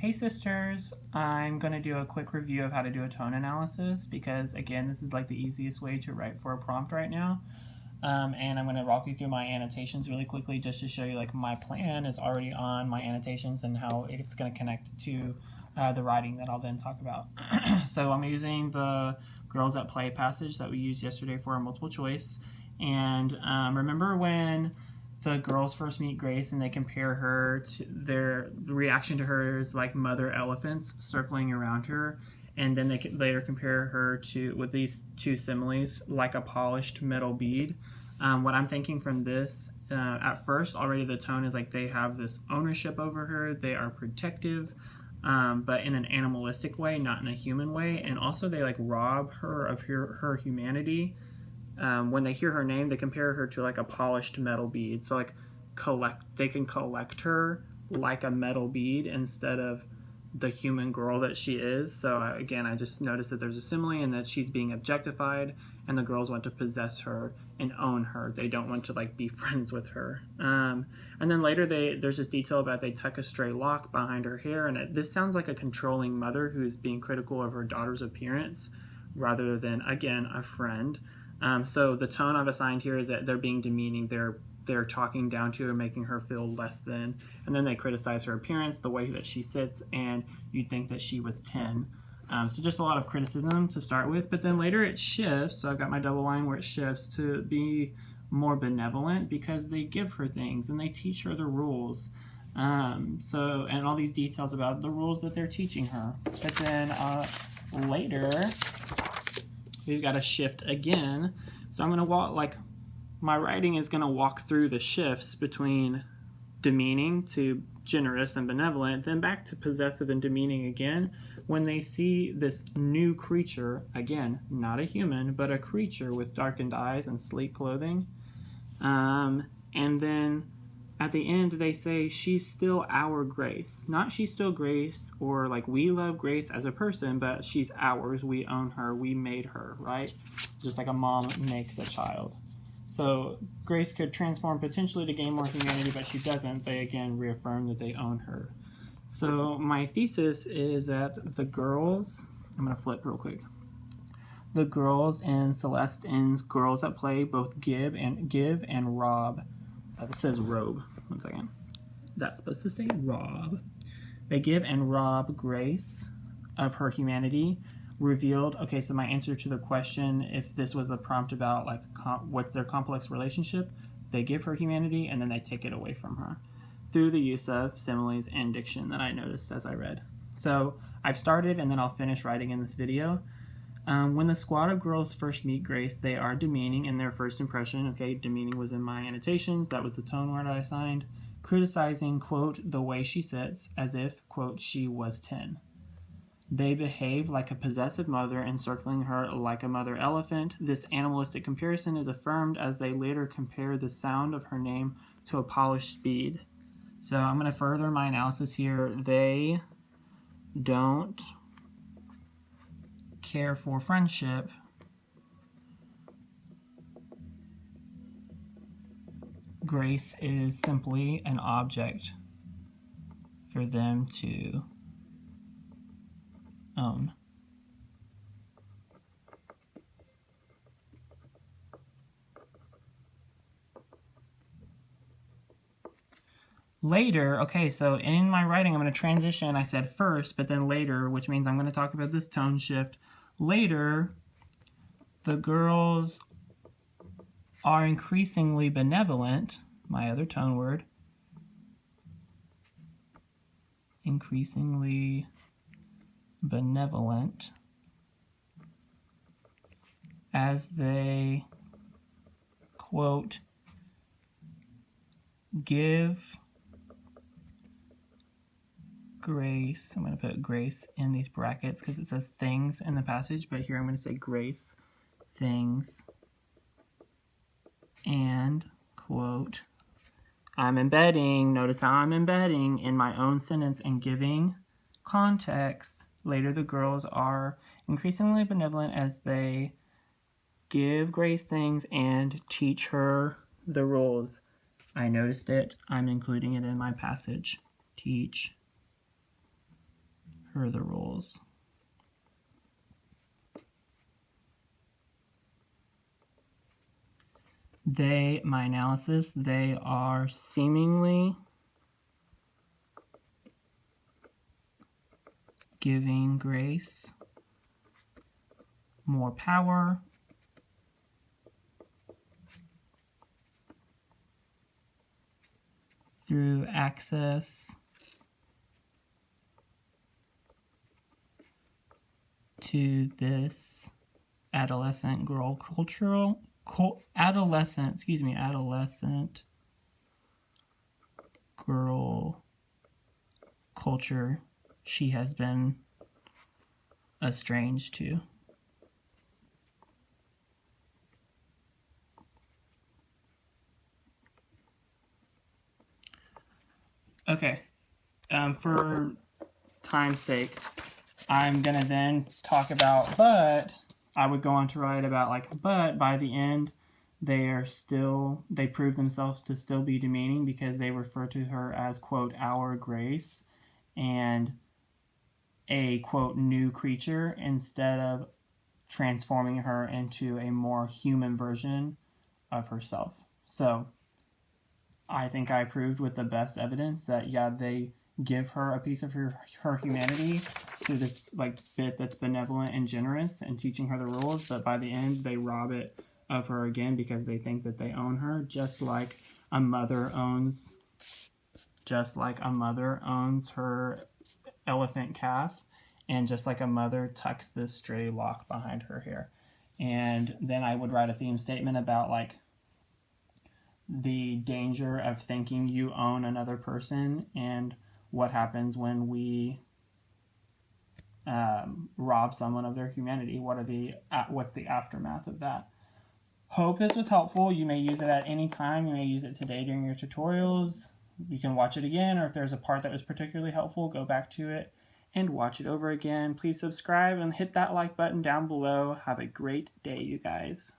Hey sisters, I'm going to do a quick review of how to do a tone analysis because again this is like the easiest way to write for a prompt right now. And I'm going to walk you through my annotations really quickly just to show you like my plan is already on my annotations and how it's going to connect to the writing that I'll then talk about. So I'm using the Girls at Play passage that we used yesterday for our multiple choice. And remember when the girls first meet Grace and they compare her to their reaction to her is like mother elephants circling around her, and then they later compare her to with these two similes like a polished metal bead. What I'm thinking from this, at first already the tone is like they have this ownership over her, they are protective, but in an animalistic way, not in a human way, and also they like rob her of her humanity. When they hear her name, they compare her to like a polished metal bead. So like they can collect her like a metal bead instead of the human girl that she is. So again, I just noticed that there's a simile and that she's being objectified, and the girls want to possess her and own her. They don't want to like be friends with her. And then later there's this detail about they tuck a stray lock behind her hair, and this sounds like a controlling mother who's being critical of her daughter's appearance rather than, again, a friend. So the tone I've assigned here is that they're being demeaning. They're talking down to her, making her feel less than, and then they criticize her appearance, the way that she sits, and you'd think that she was 10. So just a lot of criticism to start with, but then later it shifts. So I've got my double line where it shifts to be more benevolent because they give her things and they teach her the rules. And all these details about the rules that they're teaching her. But then later we've got to shift again. So I'm going to walk, like, my writing is going to walk through the shifts between demeaning to generous and benevolent, then back to possessive and demeaning again when they see this new creature, again, not a human, but a creature with darkened eyes and sleek clothing. And then at the end they say she's still our Grace, not she's still Grace or like we love Grace as a person, but she's ours, we own her, we made her, right? Just like a mom makes a child. So Grace could transform potentially to gain more humanity, but she doesn't. They again reaffirm that they own her. So my thesis is that the girls, I'm going to flip real quick. The girls in Celeste and Girls at Play both give and rob. It says robe. One second. That's supposed to say rob. They give and rob Grace of her humanity, revealed. Okay, so my answer to the question, if this was a prompt about like what's their complex relationship, they give her humanity and then they take it away from her through the use of similes and diction that I noticed as I read. So I've started and then I'll finish writing in this video. When the squad of girls first meet Grace, they are demeaning in their first impression. Okay, demeaning was in my annotations. That was the tone word I assigned. Criticizing, quote, the way she sits, as if, quote, she was 10. They behave like a possessive mother, encircling her like a mother elephant. This animalistic comparison is affirmed as they later compare the sound of her name to a polished bead. So I'm going to further my analysis here. They don't care for friendship. Grace is simply an object for them to own. Later, okay, so in my writing, I'm going to transition. I said first, but then later, which means I'm going to talk about this tone shift. Later, the girls are increasingly benevolent, my other tone word, increasingly benevolent, as they, quote, give Grace, I'm going to put Grace in these brackets because it says things in the passage, but here I'm going to say Grace, things, and, quote, I'm embedding, notice how I'm embedding in my own sentence and giving context. Later the girls are increasingly benevolent as they give Grace things and teach her the rules. I noticed it, I'm including it in my passage. Teach her the rules. My analysis, they are seemingly giving Grace more power through access to this adolescent girl adolescent girl culture she has been estranged to. Okay, for time's sake, I'm gonna then talk about, but I would go on to write about like, but by the end, they prove themselves to still be demeaning because they refer to her as, quote, our Grace and a, quote, new creature instead of transforming her into a more human version of herself. So I think I proved with the best evidence that, yeah, they give her a piece of her humanity through this like bit that's benevolent and generous and teaching her the rules, but by the end they rob it of her again because they think that they own her, just like a mother owns her elephant calf, and just like a mother tucks this stray lock behind her hair. And then I would write a theme statement about like the danger of thinking you own another person and what happens when we rob someone of their humanity. What's the aftermath of that? Hope this was helpful. You may use it at any time. You may use it today during your tutorials. You can watch it again, or if there's a part that was particularly helpful, go back to it and watch it over again. Please subscribe and hit that like button down below. Have a great day, you guys.